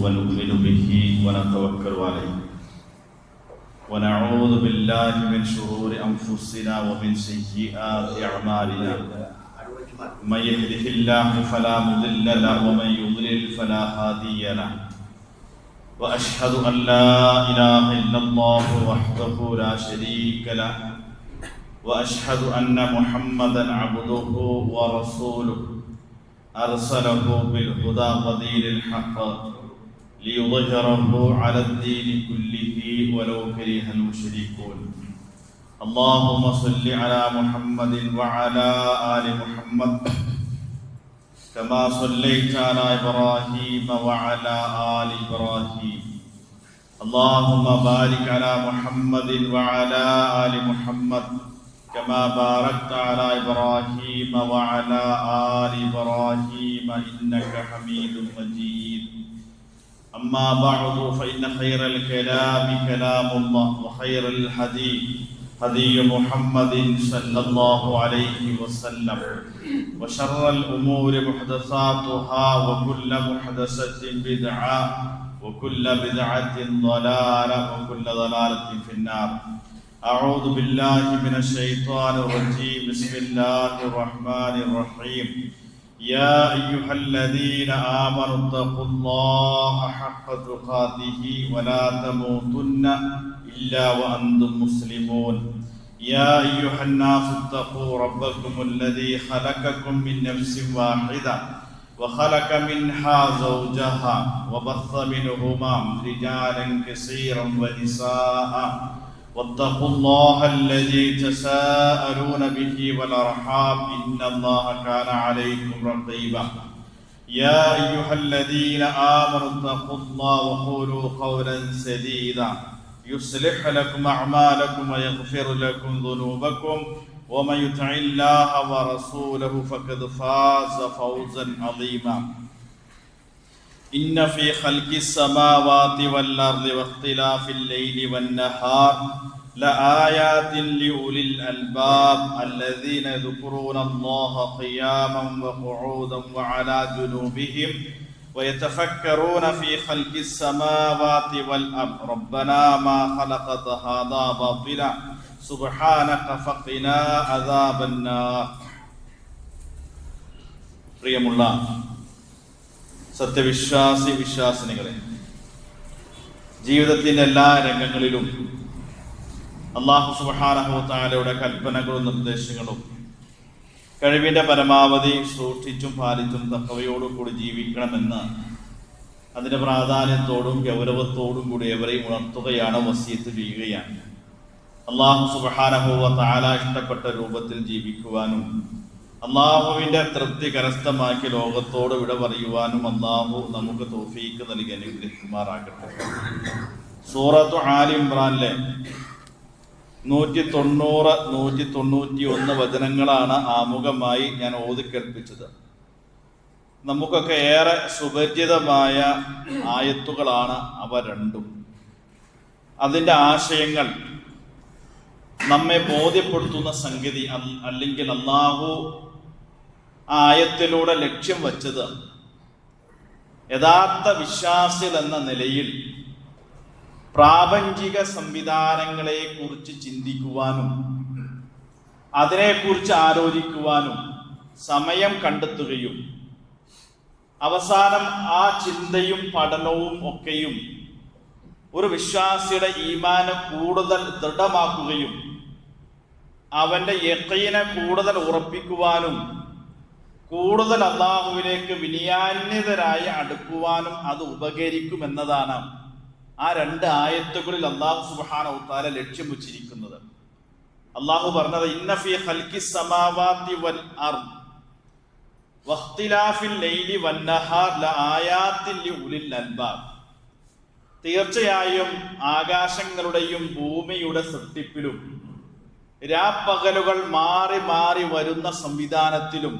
ونؤمن به ونتوكل عليه ونعوذ بالله من شرور أنفسنا ومن سيئات أعمالنا من يهده الله فلا مضل له ومن يضلل فلا هادي له وأشهد أن لا إله إلا الله وحده لا شريك له وأشهد أن محمدا عبده ورسوله أرسله بالهدى ودين الحق ليظهره على الدين كله ولو كره المشركون اللهم صل على محمد وعلى آل محمد كما صليت على إبراهيم وعلى آل إبراهيم اللهم بارك على محمد وعلى آل محمد كما باركت على إبراهيم وعلى آل إبراهيم إنك حميد مجيد أما بعد فإن خير الكلام كلام الله وخير الحديث هدي محمد صلى الله عليه وسلم وشر الأمور محدثاتها وكل محدثة بدعة وكل بدعة ضلالة وكل ضلالة في النار أعوذ بالله من الشيطان الرجيم بسم الله الرحمن الرحيم يا أيها الذين آمنوا اتقوا الله حق تقاته ولا تموتن إلا وأنتم مسلمون يا أيها الناس اتقوا ربكم الذي خلقكم من نفس واحدة وخلق منها زوجها وبث منهما رجالا كثيرا ونساء واتقوا الله الذي تساءلون به والأرحام إن الله كان عليكم رقيبا يا أيها الذين آمنوا اتقوا الله وقولوا قولا سديدا يصلح لكم أعمالكم ويغفر لكم ذنوبكم ومن يطع الله ورسوله فقد فاز فوزا عظيما إن في خلق السماوات والأرض واختلاف الليل والنهار لآيات لأولي الألباب الذين يذكرون الله قياما وقعودا وعلى جنوبهم ويتفكرون في خلق السماوات والأرض ربنا ما خلقت هذا باطلا سبحانك فقنا عذاب النار. പ്രിയമുള്ള സത്യവിശ്വാസി വിശ്വാസിനികളെ, ജീവിതത്തിന്റെ എല്ലാ രംഗങ്ങളിലും അല്ലാഹു സുബ്ഹാനഹു വ തആലയുടെ കൽപ്പനകളും നിർദ്ദേശങ്ങളും കഴിവിന്റെ പരമാവധി സൂക്ഷിച്ചും പാലിച്ചും തഖ്വയോടും കൂടി ജീവിക്കണമെന്ന് അതിന്റെ പ്രാധാന്യത്തോടും ഗൗരവത്തോടും കൂടി എവരെയും ഉണർത്തുകയാണ്, വസിയത്ത് ചെയ്യുകയാണ്. അല്ലാഹു സുബ്ഹാനഹു വ തആല ഇഷ്ടപ്പെട്ട രൂപത്തിൽ ജീവിക്കുവാനും അള്ളാഹുവിന്റെ തൃപ്തി കരസ്ഥമാക്കി ലോകത്തോട് വിട പറയുവാനും അള്ളാഹു നമുക്ക് തൗഫീഖ് നൽകി അനുഗ്രഹിക്കുമാറാകട്ടെ. സൂറത്തു ആലി ഇംറാനിലെ 190, 191 വചനങ്ങളാണ് ആമുഖമായി ഞാൻ ഓതിക്കേൾപ്പിച്ചത്. നമുക്കൊക്കെ ഏറെ സുപരിചിതമായ ആയത്തുകളാണ് അവ രണ്ടും. അതിൻ്റെ ആശയങ്ങൾ നമ്മെ ബോധ്യപ്പെടുത്തുന്ന സംഗതി, അല്ലെങ്കിൽ അള്ളാഹു ആ ആയത്തിലൂടെ ലക്ഷ്യം വച്ചത് യഥാർത്ഥ വിശ്വാസികൾ എന്ന നിലയിൽ പ്രാപഞ്ചിക സംവിധാനങ്ങളെ കുറിച്ച് ചിന്തിക്കുവാനും അതിനെക്കുറിച്ച് ആലോചിക്കുവാനും സമയം കണ്ടെത്തുകയും അവസാനം ആ ചിന്തയും പഠനവും ഒക്കെയും ഒരു വിശ്വാസിയുടെ ഈമാനെ കൂടുതൽ ദൃഢമാക്കുകയും അവന്റെ യഖീനെ കൂടുതൽ ഉറപ്പിക്കുവാനും കൂടുതൽ അള്ളാഹുവിലേക്ക് വിനയാന്വിതരായി അടുക്കുവാനും അത് ഉപകരിക്കുമെന്നതാണ് ആ രണ്ട് ആയത്തുകളിൽ അല്ലാഹു സുബ്ഹാനഹു വ തആല ലക്ഷ്യം വെച്ചിരിക്കുന്നത്. അള്ളാഹു പറഞ്ഞത് ഇന്ന ഫീ ഖൽഖിസ് സമാവാതി വൽ അർദ് വഖ്തിലാഫിൽ ലൈലി വന്നഹാർ ലആയാത്തിൻ ലിഉലിൽ അൽബാബ്. തീർച്ചയായും ആകാശങ്ങളുടെയും ഭൂമിയുടെ സൃഷ്ടിപ്പിലും രാപ്പകലുകൾ മാറി മാറി വരുന്ന സംവിധാനത്തിലും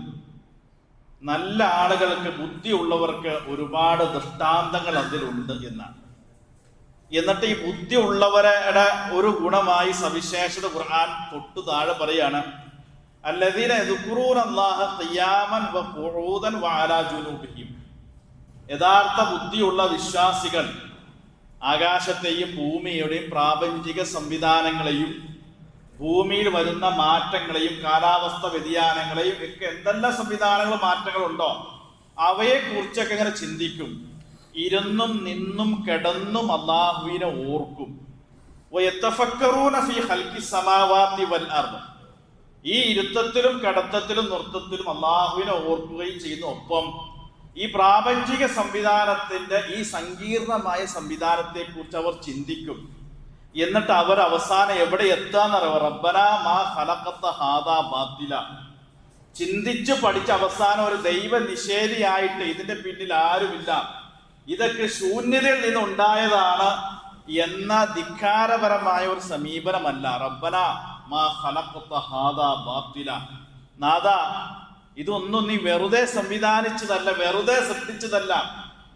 നല്ല ആളുകൾക്ക്, ബുദ്ധിയുള്ളവർക്ക് ഒരുപാട് ദൃഷ്ടാന്തങ്ങൾ അതിലുണ്ട് എന്നാണ്. എന്നിട്ട് ഈ ബുദ്ധി ഉള്ളവരുടെ ഒരു ഗുണമായി സവിശേഷത ഖുർആൻ തൊട്ടു താഴെ പറയാണ്, അല്ലദീന യദ്കുറൂന അല്ലാഹ ഖിയാമൻ വഖുഊദൻ വഅലാ ജുനൂബിഹിം. യഥാർത്ഥ ബുദ്ധിയുള്ള വിശ്വാസികൾ ആകാശത്തെയും ഭൂമിയുടെയും പ്രാപഞ്ചിക സംവിധാനങ്ങളെയും ഭൂമിയിൽ വരുന്ന മാറ്റങ്ങളെയും കാലാവസ്ഥ വ്യതിയാനങ്ങളെയും ഒക്കെ എന്തെല്ലാം സംവിധാനങ്ങളും മാറ്റങ്ങളുണ്ടോ അവയെ കുറിച്ചൊക്കെ ഇങ്ങനെ ചിന്തിക്കും. ഇരുന്നും നിന്നും കിടന്നും അല്ലാഹുവിനെ ഓർക്കും. വയതഫക്കറൂന ഫീ ഖൽഖി സമാവാതി വൽ അർദ്. ഈ ഇരുത്തത്തിലും കിടത്തത്തിലും നൃത്തത്തിലും അല്ലാഹുവിനെ ഓർക്കുകയും ചെയ്യുന്നു. ഒപ്പം ഈ പ്രാപഞ്ചിക സംവിധാനത്തിന്റെ ഈ സങ്കീർണമായ സംവിധാനത്തെ കുറിച്ച് അവർ ചിന്തിക്കും. എന്നിട്ട് അവർ അവസാനം എവിടെ എത്താന്നറിയാം? റബ്ബനാ മാ ഖലഖത ഹാദാ ബാത്തില. ചിന്തിച്ചു പഠിച്ച അവസാനം ഒരു ദൈവ നിഷേധിയായിട്ട് ഇതിന്റെ പിന്നിൽ ആരുമില്ല, ഇതൊക്കെ ശൂന്യതയിൽ നിന്നുണ്ടായതാണ് എന്ന ധിക്കാരപരമായ ഒരു സമീപനമല്ല. റബ്ബനാ മാ ഖലഖത ഹാദാ ബാത്തില. നാദാ, ഇതൊന്നും നീ വെറുതെ സംവിധാനിച്ചതല്ല, വെറുതെ സൃഷ്ടിച്ചതല്ല,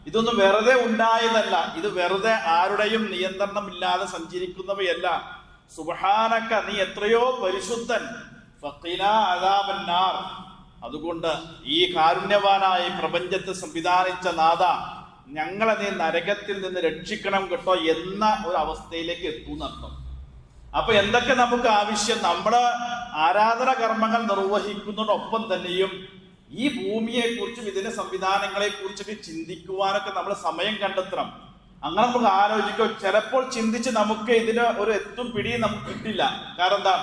ഇതൊന്നും വെറുതെ ഉണ്ടായതല്ല, ഇത് വെറുതെ ആരുടെയും നിയന്ത്രണമില്ലാതെ സഞ്ചരിക്കുന്നവയല്ല. സുബ്ഹാനക, നീ എത്രയോ പരിശുദ്ധൻ. ഫഖിനാ അദാബന്നാർ. അതുകൊണ്ട് ഈ കാരുണ്യവാനായ പ്രപഞ്ചത്തെ സംവിധാനിച്ച നാഥ, ഞങ്ങളെ നീ നരകത്തിൽ നിന്ന് രക്ഷിക്കണം കേട്ടോ എന്ന ഒരു അവസ്ഥയിലേക്ക് എത്തുന്നർത്ഥം. അപ്പൊ എന്തൊക്കെ നമുക്ക് ആവശ്യം? നമ്മുടെ ആരാധന കർമ്മങ്ങൾ നിർവഹിക്കുന്നതോടൊപ്പം തന്നെയും ഈ ഭൂമിയെ കുറിച്ചും ഇതിന്റെ സംവിധാനങ്ങളെ കുറിച്ചൊക്കെ ചിന്തിക്കുവാനൊക്കെ നമ്മൾ സമയം കണ്ടെത്തണം. അങ്ങനെ നമുക്ക് ആലോചിക്കോ, ചിലപ്പോൾ ചിന്തിച്ച് നമുക്ക് ഇതിന് ഒരു എത്തും പിടിയും നമുക്ക് കിട്ടില്ല. കാരണം എന്താ?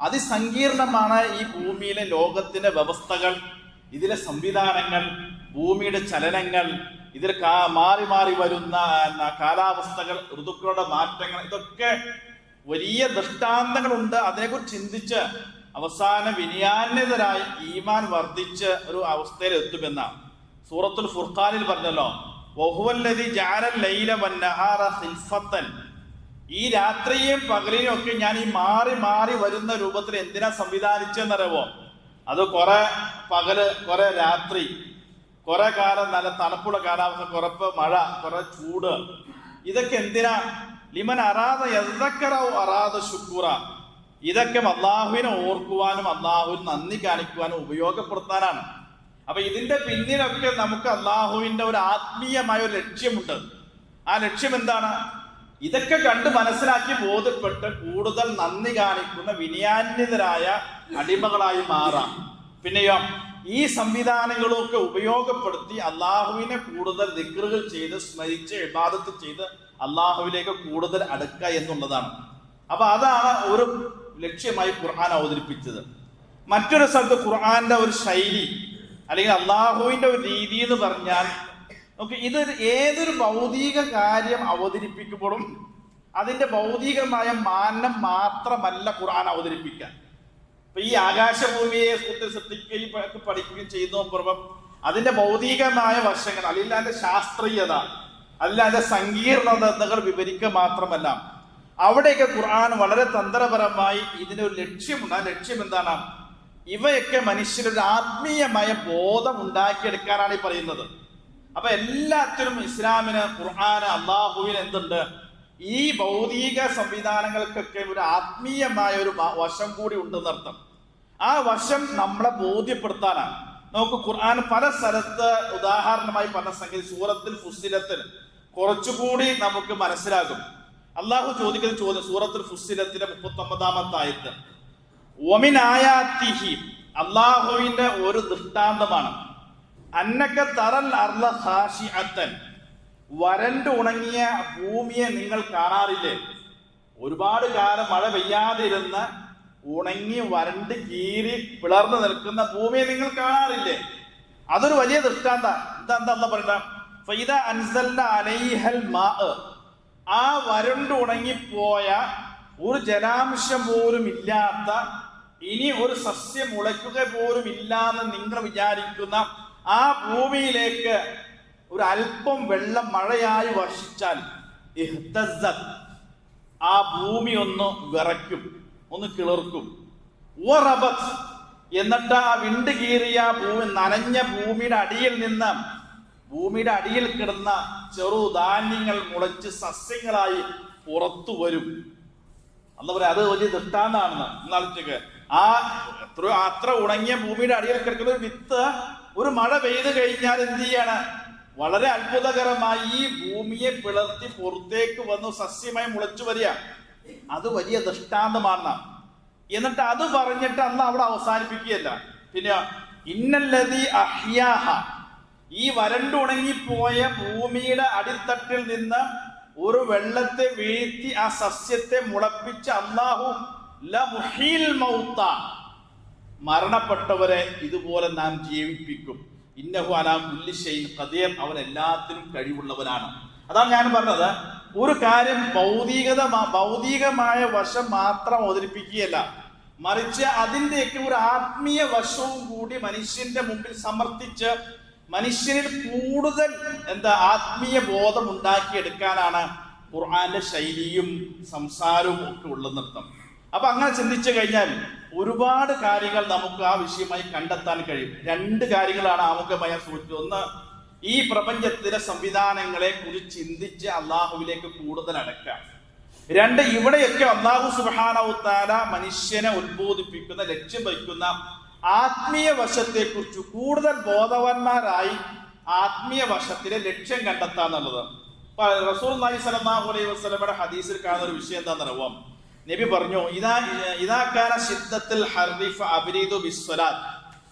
അതിസങ്കീർണമാണ് ഈ ഭൂമിയിലെ ലോകത്തിന്റെ വ്യവസ്ഥകൾ, ഇതിലെ സംവിധാനങ്ങൾ, ഭൂമിയുടെ ചലനങ്ങൾ, ഇതിൽ മാറി മാറി വരുന്ന കാലാവസ്ഥകൾ, ഋതുക്കളുടെ മാറ്റങ്ങൾ, ഇതൊക്കെ വലിയ ദൃഷ്ടാന്തങ്ങളുണ്ട്. അതിനെക്കുറിച്ച് ചിന്തിച്ച് അവസാന വിനയാന്യതരായി ഈമാൻ വർദ്ധിച്ച് ഒരു അവസ്ഥയിൽ എത്തുമെന്നാണ് സൂറത്തുൽ ഫുർഖാനിൽ പറഞ്ഞല്ലോ, വഹുവല്ലദീ ജഅലൽ ലൈല വന്നഹാറ ഖിൽഫത്തൻ. ഈ രാത്രിയെയും പകലിനെയും ഒക്കെ ഞാൻ ഈ മാറി മാറി വരുന്ന രൂപത്തിൽ എന്തിനാ സംവിധാനിച്ചെന്നറിയോ? അത് കുറെ പകല്, കുറെ രാത്രി, കുറെ കാലം നല്ല തണുപ്പുള്ള കാലാവസ്ഥ, കുറപ്പ് മഴ, കുറെ ചൂട്, ഇതൊക്കെ എന്തിനാ? ലിമൻ അറാദ യദ്ദക്കറ അറാദ ശുക്കൂറ. ഇതൊക്കെ അല്ലാഹുവിനെ ഓർക്കുവാനും അല്ലാഹുവിന് നന്ദി കാണിക്കുവാനും ഉപയോഗപ്പെടുത്താനാണ്. അപ്പൊ ഇതിന്റെ പിന്നിലൊക്കെ നമുക്ക് അല്ലാഹുവിന്റെ ഒരു ആത്മീയമായ ഒരു ലക്ഷ്യമുണ്ട്. ആ ലക്ഷ്യം എന്താണ്? ഇതൊക്കെ കണ്ട് മനസ്സിലാക്കി ബോധ്യപ്പെട്ട് കൂടുതൽ നന്ദി കാണിക്കുന്ന വിനയാന്വിതരായ അടിമകളായി മാറാം. പിന്നെയോ ഈ സംവിധാനങ്ങളൊക്കെ ഉപയോഗപ്പെടുത്തി അള്ളാഹുവിനെ കൂടുതൽ ദിക്റുകൾ ചെയ്ത് സ്മരിച്ച് ഇബാദത്ത് ചെയ്ത് അള്ളാഹുവിലേക്ക് കൂടുതൽ അടുക്കുക എന്നുള്ളതാണ്. അപ്പൊ അതാണ് ഒരു ലക്ഷ്യമായി ഖുർആൻ അവതരിപ്പിച്ചത്. മറ്റൊരു സ്ഥലത്ത് ഖുർആന്റെ ഒരു ശൈലി അല്ലെങ്കിൽ അള്ളാഹുവിന്റെ ഒരു രീതി എന്ന് പറഞ്ഞാൽ, ഓക്കെ, ഇത് ഏതൊരു ഭൗതിക കാര്യം അവതരിപ്പിക്കുമ്പോഴും അതിന്റെ ഭൗതികമായ മാനം മാത്രമല്ല ഖുർആൻ അവതരിപ്പിക്കാൻ. ഇപ്പൊ ഈ ആകാശഭൂമിയെ സൃഷ്ടിക്കുകയും പഠിക്കുകയും ചെയ്യുന്നതിനൊപ്പം അതിന്റെ ഭൗതികമായ വശങ്ങൾ, അല്ലെങ്കിൽ അതിന്റെ ശാസ്ത്രീയത, അല്ലെങ്കിൽ അതിന്റെ സങ്കീർണതകൾ വിവരിക്കുക മാത്രമല്ല, അവിടെയൊക്കെ ഖുർആൻ വളരെ തന്ത്രപരമായി ഇതിനൊരു ലക്ഷ്യമുണ്ട്. ആ ലക്ഷ്യം എന്താണ്? ഇവയൊക്കെ മനുഷ്യരുടെ ആത്മീയമായ ബോധം ഉണ്ടാക്കിയെടുക്കാനാണ് ഈ പറയുന്നത്. അപ്പൊ എല്ലാത്തിനും ഇസ്ലാമിന്, ഖുർആന്, അള്ളാഹുവിന് എന്തുണ്ട്? ഈ ഭൗതിക സംവിധാനങ്ങൾക്കൊക്കെ ഒരു ആത്മീയമായ ഒരു വശം കൂടി ഉണ്ടെന്നർത്ഥം. ആ വശം നമ്മളെ ബോധ്യപ്പെടുത്താനാണ്. നമുക്ക് ഖുർആൻ പല സ്ഥലത്ത് ഉദാഹരണമായി പറഞ്ഞ സംഗതി സൂറത്തിൽ ഫുസ്സിലത്തിൽ കുറച്ചുകൂടി നമുക്ക് മനസ്സിലാകും. അള്ളാഹു ചോദിക്കുന്ന ചോദ്യം സൂറത്തുൽ ഫുസ്സിലത്തിലെ 39-ാമത്തെ ആയത്ത്, വമിൻ ആയാതിഹി, അള്ളാഹുവിന്റെ ഒരു ദൃഷ്ടാന്തമാണ്, അന്നക തറൽ അർള ഖാശിഅത്തൻ, വരണ്ട് ഉണങ്ങിയ ഭൂമിയെ നിങ്ങൾ കാണാറില്ലേ? ഒരുപാട് കാലം മഴ പെയ്യാതിരുന്ന ഉണങ്ങി വരണ്ട് കീറി പിളർന്നു നിൽക്കുന്ന ഭൂമിയെ നിങ്ങൾ കാണാറില്ലേ? അതൊരു വലിയ ദൃഷ്ടാന്ത. എന്താ പറയണ്ട? ഫൈദ അൻസൽന അലൈഹൽ മാ, ആ വരണ്ട് ഉണങ്ങിപ്പോയ ഒരു ജലാംശം പോലും ഇല്ലാത്ത, ഇനി ഒരു സസ്യം മുളയ്ക്കുക പോലും ഇല്ലാന്ന് നിങ്ങൾ വിചാരിക്കുന്ന ആ ഭൂമിയിലേക്ക് ഒരു അല്പം വെള്ളം മഴയായി വർഷിച്ചാൽ ഇഹ്തസ്സത്, ആ ഭൂമി ഒന്ന് വിറയ്ക്കും, ഒന്ന് കിളിർക്കും. വറബത്, എന്നിട്ട് ആ വിണ്ട് കീറിയ ഭൂമി, നനഞ്ഞ ഭൂമിയുടെ അടിയിൽ നിന്ന്, ഭൂമിയുടെ അടിയിൽ കിടന്ന ചെറുധാന്യങ്ങൾ മുളച്ച് സസ്യങ്ങളായി പുറത്തു വരും. എന്താ പറയാ, അത് വലിയ ദൃഷ്ടാന്താണെന്ന് എന്നാലോചിക്ക്. ആ അത്ര ഉണങ്ങിയ ഭൂമിയുടെ അടിയിൽ കിടക്കുന്ന ഒരു വിത്ത് ഒരു മഴ പെയ്ത് കഴിഞ്ഞാൽ എന്ത് ചെയ്യാണ്? വളരെ അത്ഭുതകരമായി ഈ ഭൂമിയെ പിളർത്തി പുറത്തേക്ക് വന്നു സസ്യമായി മുളച്ചു വരിക. അത് വലിയ ദൃഷ്ടാന്തമാണ്. എന്നിട്ട് അത് പറഞ്ഞിട്ട് അള്ളാഹ് അവിടെ അവസാനിപ്പിക്കുകയല്ല. പിന്നെ ഇന്നല്ലദീ അഹ്യാഹ, ഈ വരണ്ടുണങ്ങിപ്പോയ ഭൂമിയുടെ അടിത്തട്ടിൽ നിന്ന് ഒരു വെള്ളത്തെ വീഴ്ത്തി ആ സസ്യത്തെ മുളപ്പിച്ച അല്ലാഹു ലമുഹീൽ മൗത, മരണപ്പെട്ടവരെ ഇതുപോലെ നാം ജീവിപ്പിക്കും. ഇന്നഹു അലാ കുല്ലി ഷൈഇൻ ഖദീർ, അവൻ എല്ലാത്തിനും കഴിവുള്ളവനാണ്. അതാണ് ഞാൻ പറഞ്ഞത്, ഒരു കാര്യം ഭൗതികമായ വശം മാത്രം അവതരിപ്പിക്കുകയല്ല, മറിച്ച് അതിൻ്റെയൊക്കെ ഒരു ആത്മീയ വശവും കൂടി മനുഷ്യന്റെ മുമ്പിൽ സമർത്ഥിച്ച് മനുഷ്യനിൽ കൂടുതൽ ആത്മീയ ബോധം ഉണ്ടാക്കിയെടുക്കാനാണ് ഖുർആന്റെ ശൈലിയും സംസാരവും ഒക്കെ ഉള്ളതെന്നർത്ഥം. അപ്പൊ അങ്ങനെ ചിന്തിച്ചു കഴിഞ്ഞാൽ ഒരുപാട് കാര്യങ്ങൾ നമുക്ക് ആ വിഷയമായി കണ്ടെത്താൻ കഴിയും. രണ്ട് കാര്യങ്ങളാണ് ആമുഖമായി സൂചിപ്പിച്ചത്. ഒന്ന്, ഈ പ്രപഞ്ചത്തിലെ സംവിധാനങ്ങളെ കുറിച്ച് ചിന്തിച്ച് അള്ളാഹുവിലേക്ക് കൂടുതൽ അടക്കാം. രണ്ട്, ഇവിടെയൊക്കെ അല്ലാഹു സുബ്ഹാനഹു തആല മനുഷ്യനെ ഉത്ബോധിപ്പിക്കുന്ന, ലക്ഷ്യം വയ്ക്കുന്ന ആത്മീയ വശത്തെ കുറിച്ച് കൂടുതൽ ബോധവാന്മാരായി ആത്മീയ വശത്തിലെ ലക്ഷ്യം കണ്ടെത്താന്നുള്ളത്. റസൂലുള്ളാഹി സ്വല്ലല്ലാഹു അലൈഹി വസല്ലമയുടെ ഹദീസിൽ കാണുന്ന ഒരു വിഷയം എന്താണെന്നറിയാം. നബി പറഞ്ഞു, ഇദാ കാന ശിദ്ദത്തുൽ ഹർരി ഫഅബ്രിദു ബിസ്സലാത്ത്,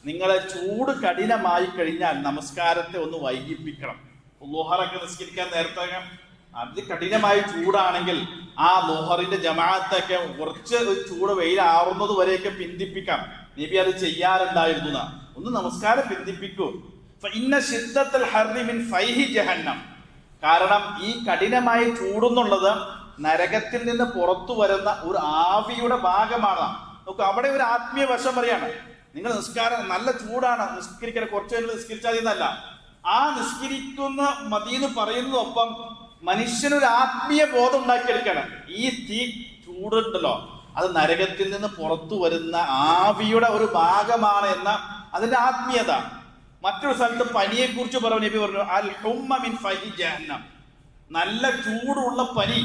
നിങ്ങളെ ചൂട് കഠിനമായി കഴിഞ്ഞാൽ നമസ്കാരത്തെ ഒന്ന് വൈകിപ്പിക്കണം. ളുഹറൊക്കെ നിസ്കരിക്കാൻ നേരത്തെ അത് കഠിനമായ ചൂടാണെങ്കിൽ ആ ളുഹറിന്റെ ജമാഅത്തൊക്കെ കുറച്ച് ചൂട് വെയിലാറുന്നത് വരെയൊക്കെ പിന്തിപ്പിക്കാം. നബി അത് ചെയ്യാറുണ്ടായിരുന്നു. ഒന്ന് നമസ്കാരം പിന്തിപ്പിക്കൂ. ഫഇന്ന ശിദ്ദത്തുൽ ഹർരി മിൻ ഫൈഹി ജഹന്നം, കാരണം ഈ കഠിനമായ ചൂടെന്നുള്ളത് നരകത്തിൽ നിന്ന് പുറത്തു വരുന്ന ഒരു ആവിയുടെ ഭാഗമാണ്. നോക്കൂ, അവിടെ ഒരു ആത്മീയ വശം പറയാണ്. നിങ്ങൾ നിസ്കാരം നല്ല ചൂടാണ്, നിസ്കരിക്കണം, കുറച്ചു നേരം നിസ്കരിച്ചാൽ എന്നല്ല, ആ നിസ്കരിക്കുന്ന മതിയെന്ന് പറയുന്നതൊപ്പം മനുഷ്യനൊരു ആത്മീയ ബോധം ഉണ്ടാക്കിയെടുക്കണം. ഈ തീ ചൂടുണ്ടല്ലോ, അത് നരകത്തിൽ നിന്ന് പുറത്തു വരുന്ന ആവിയുടെ ഒരു ഭാഗമാണ് എന്ന അതിന്റെ ആത്മീയത. മറ്റൊരു സ്ഥലത്ത് പനിയെ കുറിച്ച് പറഞ്ഞു, നബി പറഞ്ഞു അൽ ഹുമ്മ മിൻ ഫൈഹി ജഹന്നം, നല്ല ചൂടുള്ള പനി,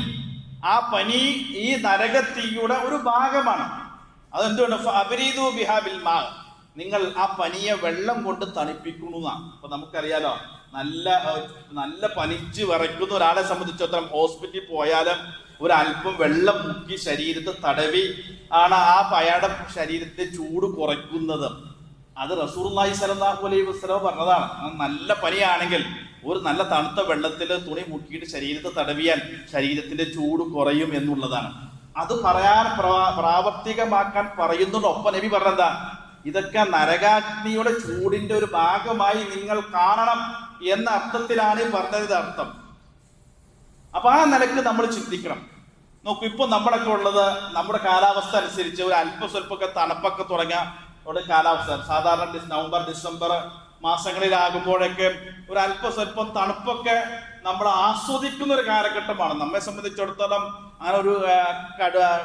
ആ പനി ഈ നരകത്തീയുടെ ഒരു ഭാഗമാണ്. അതെന്തുകൊണ്ട്? ഫഅബ്രിദു ബിഹാ ബിൽ മാ, നിങ്ങൾ ആ പനിയെ വെള്ളം കൊണ്ട് തണുപ്പിക്കുന്നതാണ്. അപ്പൊ നമുക്കറിയാലോ, നല്ല പനിച്ച് വിറയ്ക്കുന്ന ഒരാളെ സംബന്ധിച്ചിടത്തോളം ഹോസ്പിറ്റലിൽ പോയാലും ഒരല്പം വെള്ളം മുക്കി ശരീരത്തെ തടവി ആണ് അയാളുടെ ശരീരത്തെ ചൂട് കുറയ്ക്കുന്നത്. അത് റസൂലുള്ളാഹി സ്വല്ലല്ലാഹു അലൈഹി വസല്ലം പറഞ്ഞതാണ്. നല്ല പനിയാണെങ്കിൽ ഒരു നല്ല തണുത്ത വെള്ളത്തിൽ തുണി മുക്കിയിട്ട് ശരീരത്തെ തടവിയാൽ ശരീരത്തിന്റെ ചൂട് കുറയും എന്നുള്ളതാണ്. അത് പറയാൻ പ്രാവർത്തികമാക്കാൻ പറയുന്നതോടൊപ്പം നബി പറഞ്ഞെന്താ, ഇതൊക്കെ നരകാഗ്നിയുടെ ചൂടിന്റെ ഒരു ഭാഗമായി നിങ്ങൾ കാണണം എന്ന അർത്ഥത്തിലാണ് ഈ പറഞ്ഞതിന്റെ അർത്ഥം. അപ്പൊ ആ നിലക്ക് നമ്മൾ ചിന്തിക്കണം. നോക്കൂ, ഇപ്പൊ നമ്മളൊക്കെ ഉള്ളത് നമ്മുടെ കാലാവസ്ഥ അനുസരിച്ച് ഒരു സ്വല്പമൊക്കെ തണുപ്പൊക്കെ തുടങ്ങിയ കാലാവസ്ഥ സാധാരണ നവംബർ ഡിസംബർ മാസങ്ങളിലാകുമ്പോഴൊക്കെ ഒരു സ്വല്പം തണുപ്പൊക്കെ നമ്മൾ ആസ്വദിക്കുന്ന ഒരു കാലഘട്ടമാണ്. നമ്മെ സംബന്ധിച്ചിടത്തോളം അങ്ങനെ ഒരു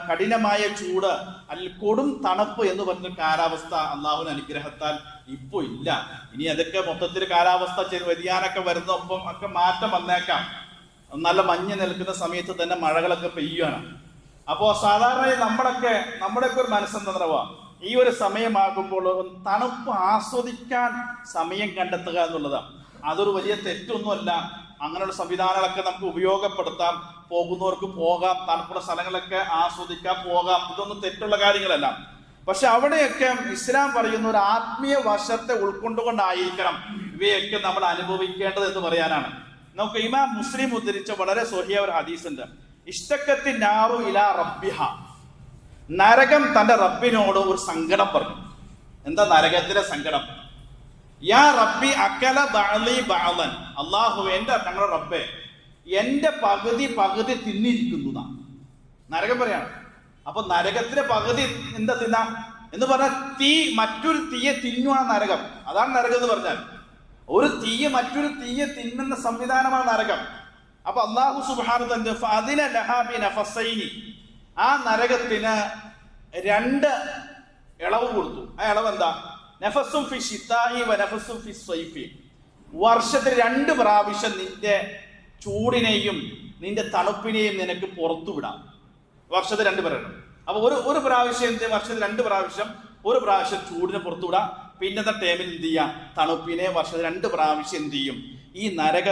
കഠിനമായ ചൂട് അല്ലെങ്കിൽ കൊടും തണുപ്പ് എന്ന് പറഞ്ഞ കാലാവസ്ഥ അള്ളാഹുവിന്റെ അനുഗ്രഹത്താൽ ഇപ്പൊ ഇല്ല. ഇനി അതൊക്കെ മൊത്തത്തിൽ കാലാവസ്ഥ വ്യതിയാനമൊക്കെ വരുന്നൊപ്പം ഒക്കെ മാറ്റം വന്നേക്കാം. നല്ല മഞ്ഞ് നിൽക്കുന്ന സമയത്ത് തന്നെ മഴകളൊക്കെ പെയ്യുകയാണ്. അപ്പോൾ സാധാരണ നമ്മുടെയൊക്കെ ഒരു മനസ്സെന്താ, ഈ ഒരു സമയമാകുമ്പോൾ തണുപ്പ് ആസ്വദിക്കാൻ സമയം കണ്ടെത്തുക എന്നുള്ളതാണ്. അതൊരു വലിയ തെറ്റൊന്നുമല്ല. അങ്ങനെയുള്ള സംവിധാനങ്ങളൊക്കെ നമുക്ക് ഉപയോഗപ്പെടുത്താം. പോകുന്നവർക്ക് പോകാം, തണുപ്പുള്ള സ്ഥലങ്ങളൊക്കെ ആസ്വദിക്കാം, പോകാം. ഇതൊന്നും തെറ്റുള്ള കാര്യങ്ങളല്ല. പക്ഷെ അവിടെയൊക്കെ ഇസ്ലാം പറയുന്ന ഒരു ആത്മീയ വശത്തെ ഉൾക്കൊണ്ടുകൊണ്ടായിരിക്കണം ഇവയൊക്കെ നമ്മൾ അനുഭവിക്കേണ്ടത് എന്ന് പറയാനാണ്. നമുക്ക് ഇമാം മുസ്ലിം ഉദ്ധരിച്ച വളരെ സ്വഹിയ ഒരു ഹദീസ് ഉണ്ട്. ഇഷ്തക്കത്തി നാറു ഇലാ റബ്ബിഹ, നരകം തന്റെ റബ്ബിനോട് ഒരു സങ്കടം പറഞ്ഞു. എന്താ നരകത്തിലെ സങ്കടം? യാ റബ്ബി അക്കല ബഅലി ബഅലൻ, അല്ലാഹു ഞങ്ങളുടെ റബ്ബേ, എന്റെ പകുതി തിന്നിരിക്കുന്നു നരകം പറയാണ്. അപ്പൊ നരകത്തിലെ പകുതി എന്താ തിന്നാ എന്ന് പറഞ്ഞാൽ തീ മറ്റൊരു തീയെ തിന്നുവാണ് നരകം. അതാണ് നരകം എന്ന് പറഞ്ഞാൽ. ഒരു തീയെ മറ്റൊരു തീയെ തിന്നുന്ന സംവിധാനമാണ് നരകം. അപ്പൊ അല്ലാഹു സുബ്ഹാനഹു വ തആല ആ നരകത്തിന് 2 ഇളവ് കൊടുത്തു. ആ ഇളവ് എന്താ? നഫസും ഫി ശിതാഇ വ നഫസും ഫി സ്വൈഫി, വർഷത്തിൽ 2 പ്രാവശ്യം നിന്റെ ചൂടിനെയും നിന്റെ തണുപ്പിനെയും നിനക്ക് പുറത്തു വിടാം. വർഷത്തിൽ 2 പ്രാവശ്യം. അപ്പൊ ഒരു പ്രാവശ്യം വർഷത്തിൽ 2 പ്രാവശ്യം, ഒരു പ്രാവശ്യം ചൂടിനെ പുറത്തു വിടാം, പിന്നത്തെ ടൈമിൽ എന്ത് ചെയ്യുക, തണുപ്പിനെ വർഷത്തിൽ 2 പ്രാവശ്യം എന്ത് ചെയ്യും, ഈ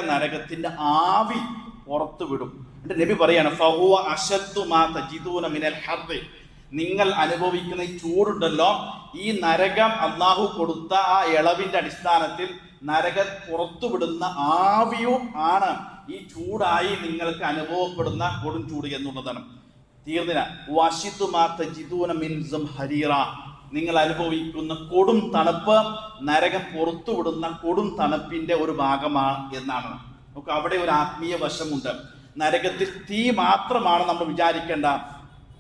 നരകത്തിന്റെ ആവി പുറത്തു വിടും. എന്റെ നബി പറയാണ്, ഫഹുവ അശദ്ദു മാ തജിദൂന മിനൽ ഹർദ്, നിങ്ങൾ അനുഭവിക്കുന്ന ഈ ചൂടുണ്ടല്ലോ, ഈ നരകം അള്ളാഹു കൊടുത്ത ആ ഇളവിന്റെ അടിസ്ഥാനത്തിൽ നരകം പുറത്തുവിടുന്ന ആവിയും ആണ് ഈ ചൂടായി നിങ്ങൾക്ക് അനുഭവപ്പെടുന്ന കൊടും ചൂട് എന്നുള്ളതാണ്. തീർന്നില്ല. വശിദു മാ തജിദൂന മിൻ സംഹരീറ, നിങ്ങൾ അനുഭവിക്കുന്ന കൊടും തണുപ്പ് നരകം പുറത്തുവിടുന്ന കൊടും തണുപ്പിന്റെ ഒരു ഭാഗമാണ് എന്നാണ്. നമുക്ക് അവിടെ ഒരു ആത്മീയ വശമുണ്ട്. നരകത്തിൽ തീ മാത്രമാണ് നമ്മൾ വിചാരിക്കേണ്ട,